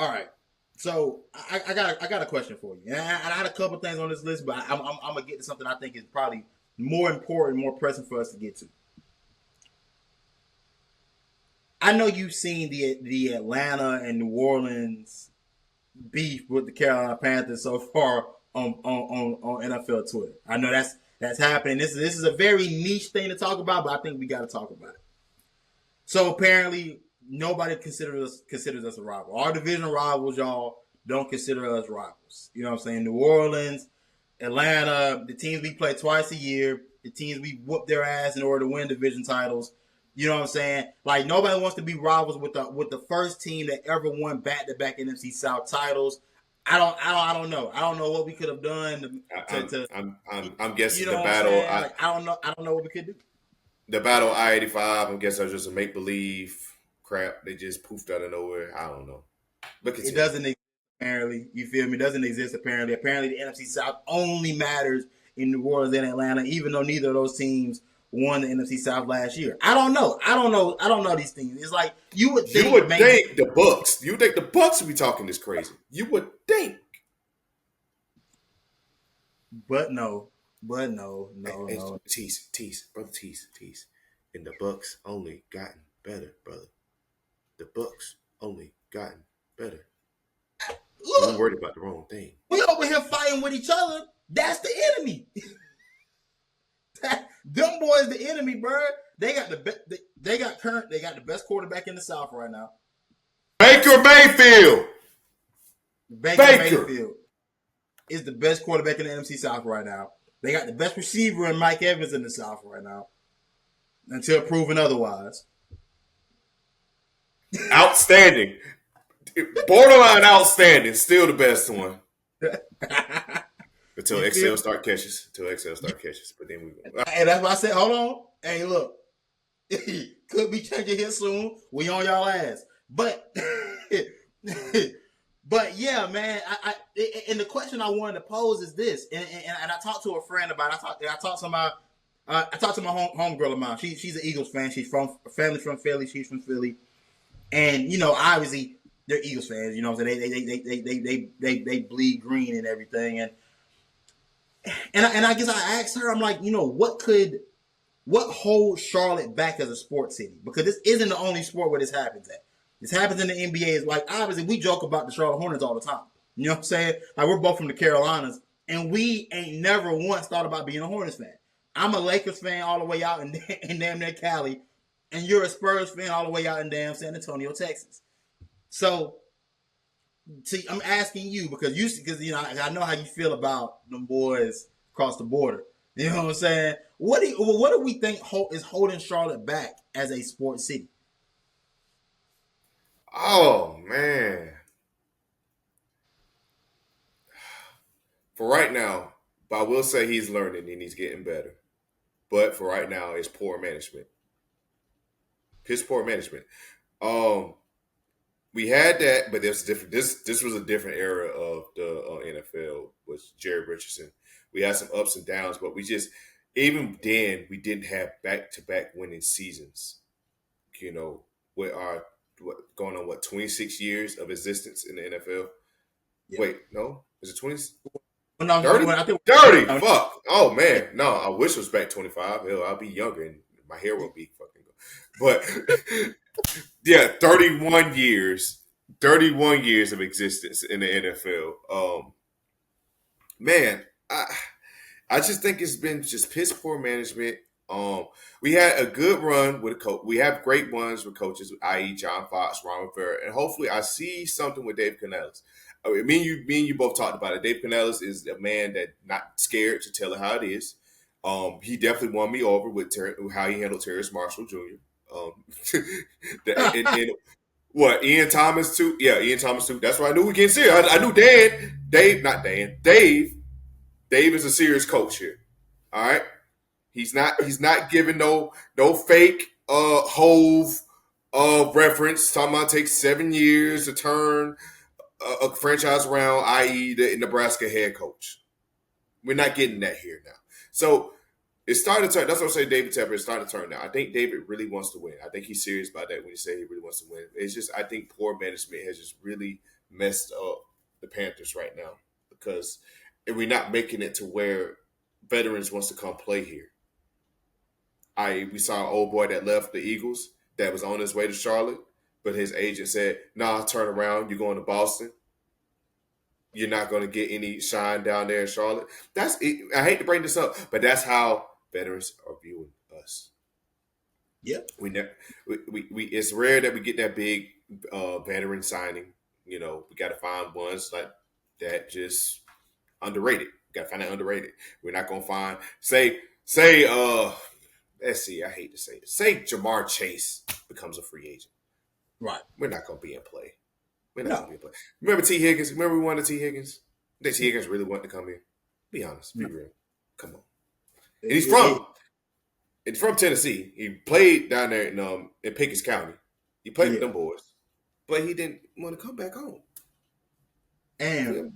All right. So I got a question for you. And I had a couple things on this list, but I'm gonna get to something I think is probably more important, more pressing for us to get to. I know you've seen the Atlanta and New Orleans beef with the Carolina Panthers so far on NFL Twitter. I know that's happening. This is a very niche thing to talk about, but I think we got to talk about it. So apparently, nobody considers us a rival. Our division rivals, y'all, don't consider us rivals. You know what I'm saying? New Orleans, Atlanta, the teams we play twice a year, the teams we whoop their ass in order to win division titles. You know what I'm saying? Like nobody wants to be rivals with the first team that ever won back-to-back NFC South titles. I don't know. I don't know what we could have done I'm you guessing know what I'm saying? Like I don't know what we could do. the battle I-85. I'm guessing was just a make believe crap. They just poofed out of nowhere. I don't know. But It continue. doesn't exist apparently. You feel me? It doesn't exist apparently. Apparently, the NFC South only matters in New Orleans and Atlanta, even though neither of those teams won the NFC South last year. I don't know. I don't know these things. It's like you would You think, would man. think the Bucks. You would think the Bucks would be talking this crazy. You would think. But no. But no. No. It's No. tease, brother, tease. And the Bucks only gotten better, brother. The Bucks only gotten better. And we Look, worried about the wrong thing. we over here fighting with each other. That's the enemy. Them boys, the enemy, bro. They got they got the best quarterback in the South right now. Baker Mayfield. Baker Baker. Mayfield is the best quarterback in the NFC South right now. They got the best receiver in Mike Evans in the South right now, until proven otherwise. Outstanding. Borderline outstanding. Still the best one. Until You feel? Excel start catches. Until Excel start catches. But then we go. And that's why I said, hold on. Hey, look, could be changing here soon. We on y'all ass, but but yeah, man. And the question I wanted to pose is this, and I talked to a friend about. I talked to my home girl of mine. She's an Eagles fan. She's from family from Philly. She's from Philly, and obviously they're Eagles fans. You know what I'm saying? They bleed green and everything. And I guess I asked her, I'm like, what holds Charlotte back as a sports city? Because this isn't the only sport where this happens at. This happens in the NBA. Is like obviously we joke about the Charlotte Hornets all the time. You know what I'm saying? Like we're both from the Carolinas, and we ain't never once thought about being a Hornets fan. I'm a Lakers fan all the way out in damn near Cali, and you're a Spurs fan all the way out in damn San Antonio, Texas. So, see, I'm asking you because I know how you feel about them boys across the border. You know what I'm saying? What do we think is holding Charlotte back as a sports city? Oh man. For right now, but I will say he's learning and he's getting better. But for right now, it's poor management. His poor management. Um, we had that, but there's different. This was a different era of the NFL. Was Jerry Richardson? We had some ups and downs, but we just even then we didn't have back to back winning seasons. You know, with our going on 26 years of existence in the NFL. Yeah. Wait, no, is it 20? Well, no, 30? well, I think 30. Fuck. Oh man. No, I wish it was back 25. Hell, I'll be younger and my hair will be fucking good. But yeah, 31 years. 31 years of existence in the NFL. Man, I just think it's been just piss poor management. We had a good run with a coach. We have great ones with coaches, i.e., John Fox, Ron Rivera, and hopefully, I see something with Dave Canales. I mean, me and you both talked about it. Dave Canales is a man that not scared to tell it how it is. He definitely won me over with how he handled Terrence Marshall Jr. Um, and what Ian Thomas too? Yeah, Ian Thomas too. That's why I knew we can't see it. I knew Dave. Dave is a serious coach here. All right. He's not giving no fake Hove reference. Talking about take 7 years to turn a franchise around, i.e. the Nebraska head coach. We're not getting that here now. So it's starting to turn. That's what I'm saying. David Tepper is starting to turn now. I think David really wants to win. I think he's serious about that when he say he really wants to win. It's just I think poor management has just really messed up the Panthers right now because if we're not making it to where veterans wants to come play here. We saw an old boy that left the Eagles that was on his way to Charlotte, but his agent said, "Nah, turn around. You're going to Boston. You're not going to get any shine down there in Charlotte." That's it. I hate to bring this up, but that's how veterans are viewing us. Yeah. We never, we it's rare that we get that big veteran signing. We got to find ones like that just underrated. We got to find that underrated. We're not gonna find say let's see. I hate to say it. Say Jamar Chase becomes a free agent. Right. We're not gonna be in play. We're not No. gonna be in play. Remember T Higgins? Remember we wanted T Higgins? Did T Higgins really want to come here? Be honest. Be No. real. Come on. And It, it, he's from Tennessee. He played down there in Pickens County. He played with yeah. them boys, but he didn't want to come back home. And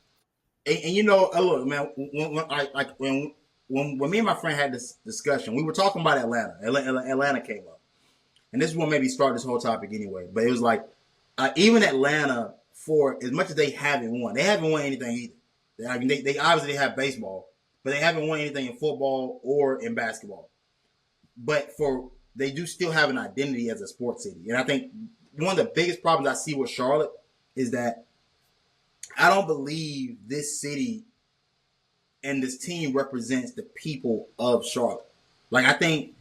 Yeah. and look, man, when me and my friend had this discussion, we were talking about Atlanta. Atlanta came up, and this is what maybe started this whole topic anyway. But it was like even Atlanta, for as much as they haven't won anything either. I mean, they obviously have baseball, but they haven't won anything in football or in basketball. But they do still have an identity as a sports city, and I think one of the biggest problems I see with Charlotte is that I don't believe this city and this team represents the people of Charlotte. Like I think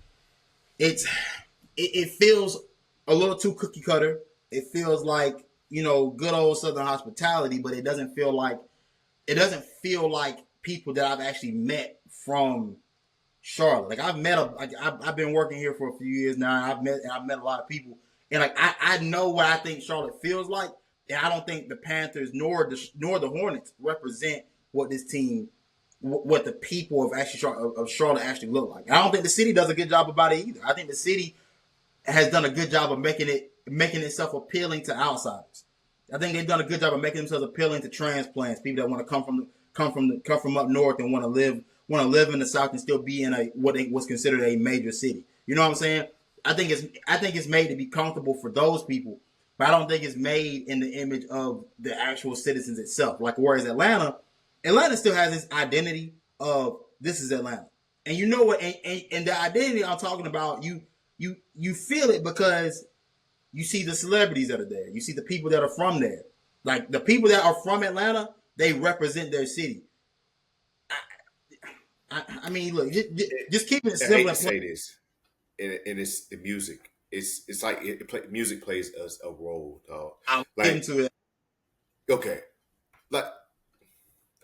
it feels a little too cookie cutter. It feels like good old Southern hospitality, but it doesn't feel like people that I've actually met from Charlotte. Like I've been working here for a few years now. I've met a lot of people, and like I know what I think Charlotte feels like, and I don't think the Panthers nor the Hornets represent what this team, what the people of Charlotte actually look like. I don't think the city does a good job about it either. I think the city has done a good job of making itself appealing to outsiders. I think they've done a good job of making themselves appealing to transplants, people that want to come from up north and want to live in the South and still be in what's considered a major city. You know what I'm saying? I think it's made to be comfortable for those people, but I don't think it's made in the image of the actual citizens itself. Like whereas Atlanta still has this identity of this is Atlanta, and you know what? And the identity I'm talking about, you feel it because you see the celebrities that are there. You see the people that are from there. Like the people that are from Atlanta, they represent their city. I mean, look, just keeping it I hate simple to and plain. say this, and it's the music. It's like music plays a role, dog. I'll get Like into it. okay, like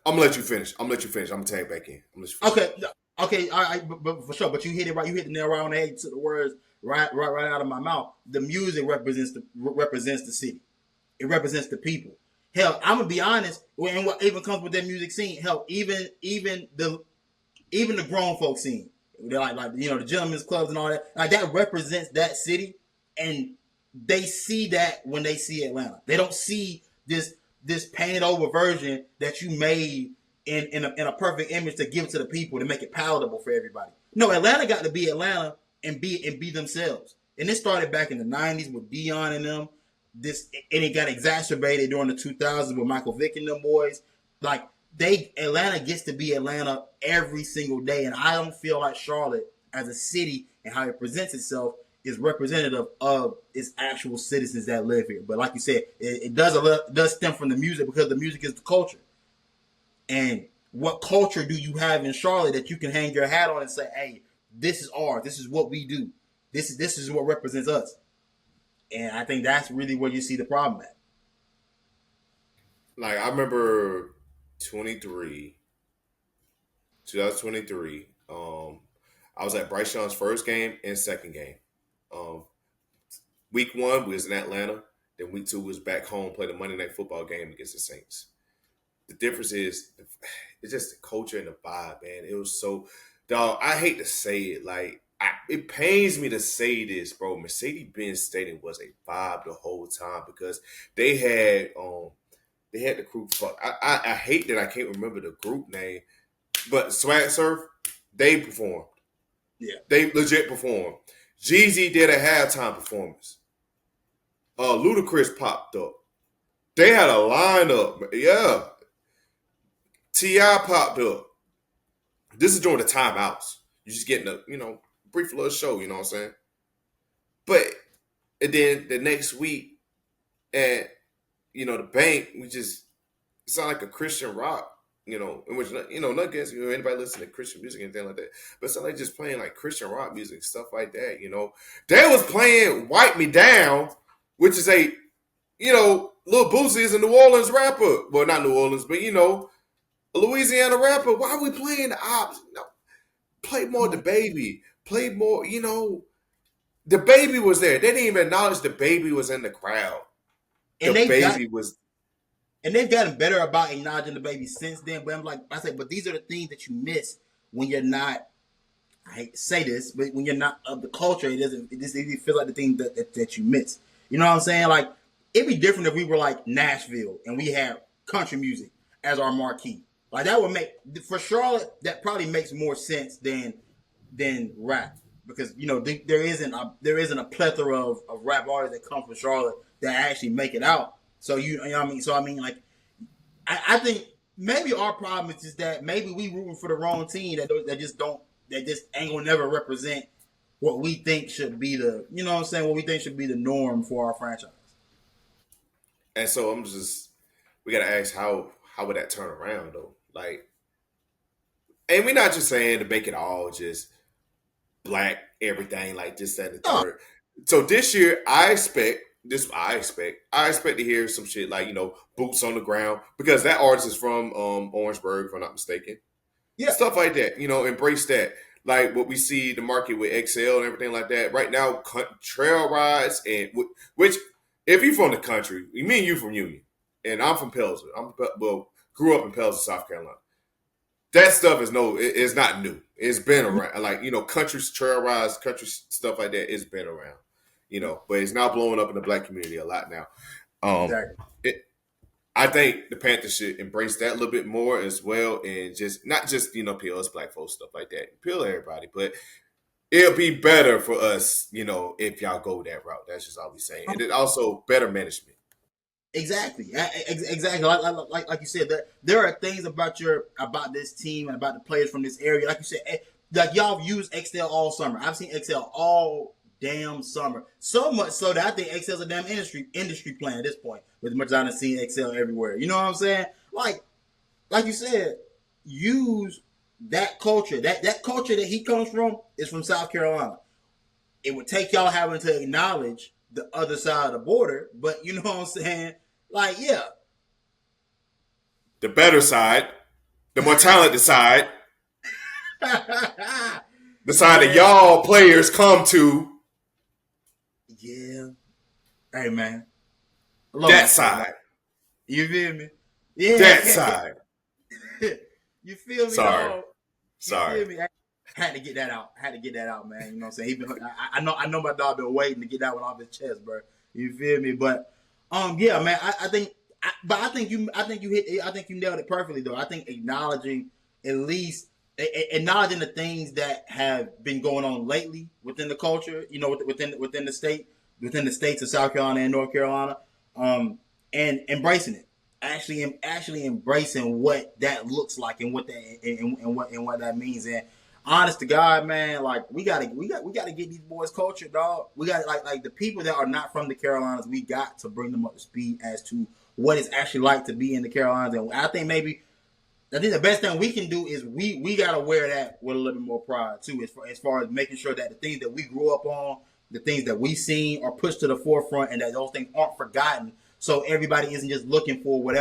I'm gonna let you finish. I'm gonna tag back in. I'm gonna let you finish. Okay, okay, all right, but for sure. But you hit it right. You hit the nail right on the head. You took the words right out of my mouth. The music represents the city. It represents the people. Hell, I'm gonna be honest. And what even comes with that music scene? Hell, even the grown folk scene. They're like the gentlemen's clubs and all that. Like that represents that city, and they see that when they see Atlanta. They don't see this painted over version that you made in a perfect image to give to the people to make it palatable for everybody. No, Atlanta got to be Atlanta and be themselves. And it started back in the '90s with Dion and them. And it got exacerbated during the 2000s with Michael Vick and them boys. Like Atlanta gets to be Atlanta every single day, and I don't feel like Charlotte as a city and how it presents itself is representative of its actual citizens that live here. But like you said, it does stem from the music because the music is the culture. And what culture do you have in Charlotte that you can hang your hat on and say, "Hey, this is ours. This is what we do. This is what represents us." And I think that's really where you see the problem at. Like I remember 23, 2023. I was at Bryce Young's first game and second game. Um, week one we was in Atlanta. Then week two was back home, played a Monday night football game against the Saints. The difference is it's just the culture and the vibe, man. It was so dog. I hate to say it, like it pains me to say this, bro. Mercedes-Benz Stadium was a vibe the whole time because they had the crew. Fuck, I hate that I can't remember the group name, but Swag Surf they performed. Yeah. They legit performed. Jeezy did a halftime performance. Ludacris popped up. They had a lineup. Yeah. T.I. popped up. This is during the timeouts. You just getting a, brief little show, you know what I'm saying? But and then the next week at, the bank, we just sound like a Christian rock, in which, not against, anybody listen to Christian music and anything like that. But it's not like just playing like Christian rock music, stuff like that, They was playing Wipe Me Down, which is a, Lil Boosie is a New Orleans rapper. Well, not New Orleans, but, a Louisiana rapper. Why are we playing the ops? No, play more the baby. Play more, the baby was there. They didn't even acknowledge the baby was in the crowd. And the baby was. And they've gotten better about acknowledging the baby since then. But I'm like, I say, but these are the things that you miss when you're not. I hate to say this, but when you're not of the culture, it feels like the thing that you miss. You know what I'm saying? Like, it'd be different if we were like Nashville and we had country music as our marquee. Like, that would make, for Charlotte, that probably makes more sense than rap. Because, there isn't a plethora of rap artists that come from Charlotte that actually make it out. So, you know what I mean? So, I mean, like, I think maybe our problem is just that maybe we rooting for the wrong team that just ain't gonna never represent what we think should be what we think should be the norm for our franchise. And so we gotta ask how would that turn around though? Like, and we're not just saying to make it all just black everything like this, that, and the third. So this year, I expect to hear some shit like, boots on the ground, because that artist is from Orangeburg, if I'm not mistaken. Yeah. Stuff like that, embrace that. Like what we see the market with XL and everything like that. Right now, trail rides and which, if you're from the country, me and you from Union, and I'm from Pelzer. Grew up in Pelzer, South Carolina. That stuff is not new. It's been around. Like, country trail rides, country stuff like that, it's been around. But it's now blowing up in the black community a lot now. Exactly. I think the Panthers should embrace that a little bit more as well, and just not just peel us black folks, stuff like that. Peel everybody, but it'll be better for us, if y'all go that route. That's just all we saying, and it also better management. Exactly. Like you said, that there are things about this team and about the players from this area. Like you said, like y'all have used XL all summer. I've seen XL all damn summer. So much so that I think XL's a damn industry plan at this point. With as much as I've seen XL everywhere. You know what I'm saying? Like you said, use that culture. That culture that he comes from is from South Carolina. It would take y'all having to acknowledge the other side of the border, but you know what I'm saying? Like, yeah. The better side, the more talented side, the side that y'all players come to. Yeah. Hey, man. That side. You feel me? Yeah. That side. You feel me? Sorry. Feel me? I had to get that out. Man. You know what I'm saying? I know my dog been waiting to get that one off his chest, bro. You feel me? But yeah, man. I think you nailed it perfectly, though. I think acknowledging the things that have been going on lately within the culture, within the states of South Carolina and North Carolina, and embracing it. Actually embracing what that looks like and what that means. And honest to God, man, like we gotta get these boys culture, dog. We got like the people that are not from the Carolinas. We got to bring them up to speed as to what it's actually like to be in the Carolinas. And I think the best thing we can do is we gotta wear that with a little bit more pride too, as far as making sure that the things that we grew up on, the things that we seen, are pushed to the forefront, and that those things aren't forgotten. So everybody isn't just looking for whatever